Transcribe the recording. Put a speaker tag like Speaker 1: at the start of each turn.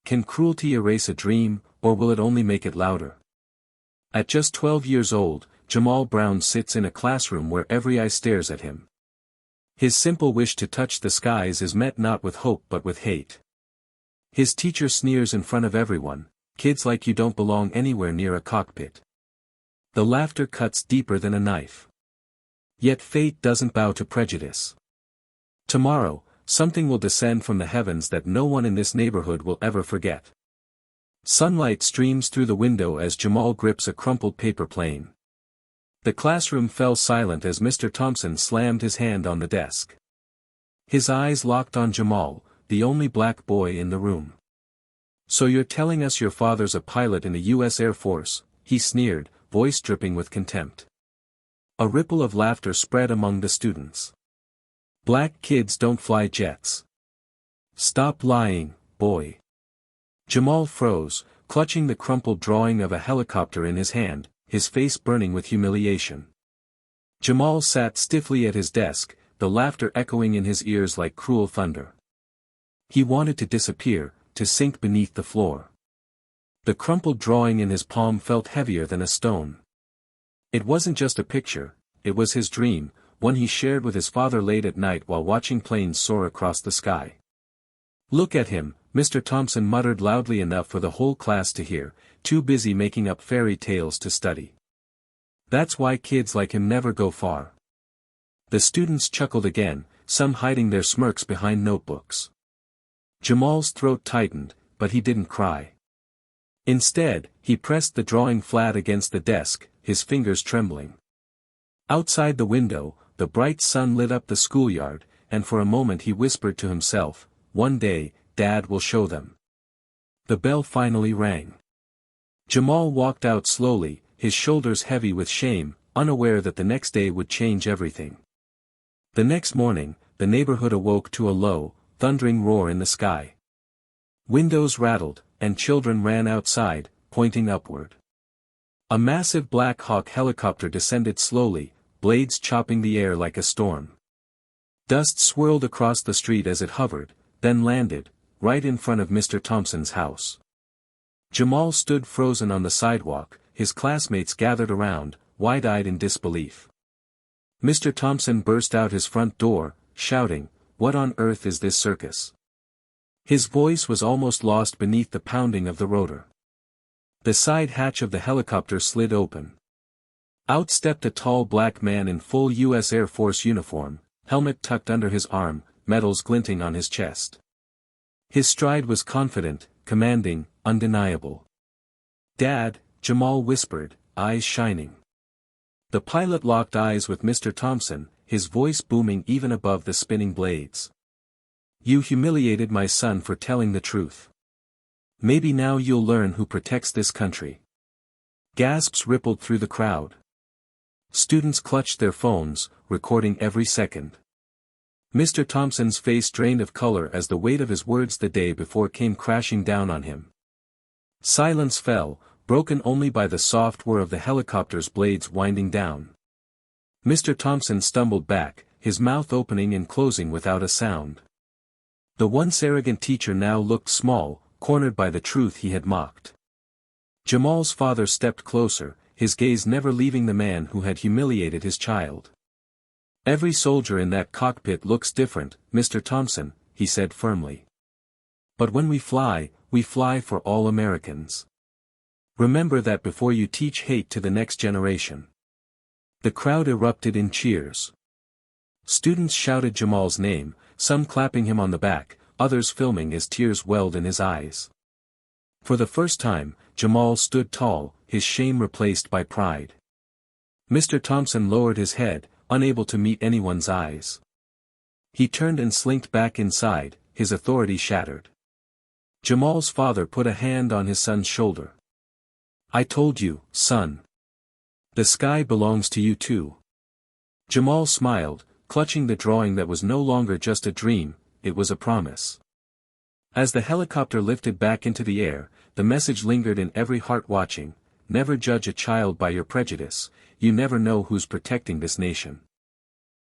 Speaker 1: Can cruelty erase a dream, or will it only make it louder? At just 12 years old, Jamal Brown sits in a classroom where every eye stares at him. His simple wish to touch the skies is met not with hope but with hate. His teacher sneers in front of everyone, "Kids like you don't belong anywhere near a cockpit." The laughter cuts deeper than a knife. Yet fate doesn't bow to prejudice. Tomorrow, something will descend from the heavens that no one in this neighborhood will ever forget. Sunlight streams through the window as Jamal grips a crumpled paper plane. The classroom fell silent as Mr. Thompson slammed his hand on the desk. His eyes locked on Jamal, the only black boy in the room. "So you're telling us your father's a pilot in the U.S. Air Force," he sneered, voice dripping with contempt. A ripple of laughter spread among the students. "Black kids don't fly jets. Stop lying, boy." Jamal froze, clutching the crumpled drawing of a helicopter in his hand, his face burning with humiliation. Jamal sat stiffly at his desk, the laughter echoing in his ears like cruel thunder. He wanted to disappear, to sink beneath the floor. The crumpled drawing in his palm felt heavier than a stone. It wasn't just a picture, it was his dream, one he shared with his father late at night while watching planes soar across the sky. "Look at him," Mr. Thompson muttered loudly enough for the whole class to hear, too busy making up fairy tales to study. "That's why kids like him never go far." The students chuckled again, some hiding their smirks behind notebooks. Jamal's throat tightened, but he didn't cry. Instead, he pressed the drawing flat against the desk, his fingers trembling. Outside the window, the bright sun lit up the schoolyard, and for a moment he whispered to himself, "One day, Dad will show them." The bell finally rang. Jamal walked out slowly, his shoulders heavy with shame, unaware that the next day would change everything. The next morning, the neighborhood awoke to a low, thundering roar in the sky. Windows rattled, and children ran outside, pointing upward. A massive Black Hawk helicopter descended slowly, blades chopping the air like a storm. Dust swirled across the street as it hovered, then landed, right in front of Mr. Thompson's house. Jamal stood frozen on the sidewalk, his classmates gathered around, wide-eyed in disbelief. Mr. Thompson burst out his front door, shouting, "What on earth is this circus?" His voice was almost lost beneath the pounding of the rotor. The side hatch of the helicopter slid open. Out stepped a tall black man in full U.S. Air Force uniform, helmet tucked under his arm, medals glinting on his chest. His stride was confident, commanding, undeniable. "Dad," Jamal whispered, eyes shining. The pilot locked eyes with Mr. Thompson, his voice booming even above the spinning blades. "You humiliated my son for telling the truth. Maybe now you'll learn who protects this country." Gasps rippled through the crowd. Students clutched their phones, recording every second. Mr. Thompson's face drained of color as the weight of his words the day before came crashing down on him. Silence fell, broken only by the soft whir of the helicopter's blades winding down. Mr. Thompson stumbled back, his mouth opening and closing without a sound. The once arrogant teacher now looked small, cornered by the truth he had mocked. Jamal's father stepped closer, his gaze never leaving the man who had humiliated his child. "Every soldier in that cockpit looks different, Mr. Thompson," he said firmly. "But when we fly for all Americans. Remember that before you teach hate to the next generation." The crowd erupted in cheers. Students shouted Jamal's name, some clapping him on the back, others filming as tears welled in his eyes. For the first time, Jamal stood tall, his shame replaced by pride. Mr. Thompson lowered his head, unable to meet anyone's eyes. He turned and slinked back inside, his authority shattered. Jamal's father put a hand on his son's shoulder. "I told you, son. The sky belongs to you too." Jamal smiled, clutching the drawing that was no longer just a dream, it was a promise. As the helicopter lifted back into the air, the message lingered in every heart watching, "Never judge a child by your prejudice, you never know who's protecting this nation."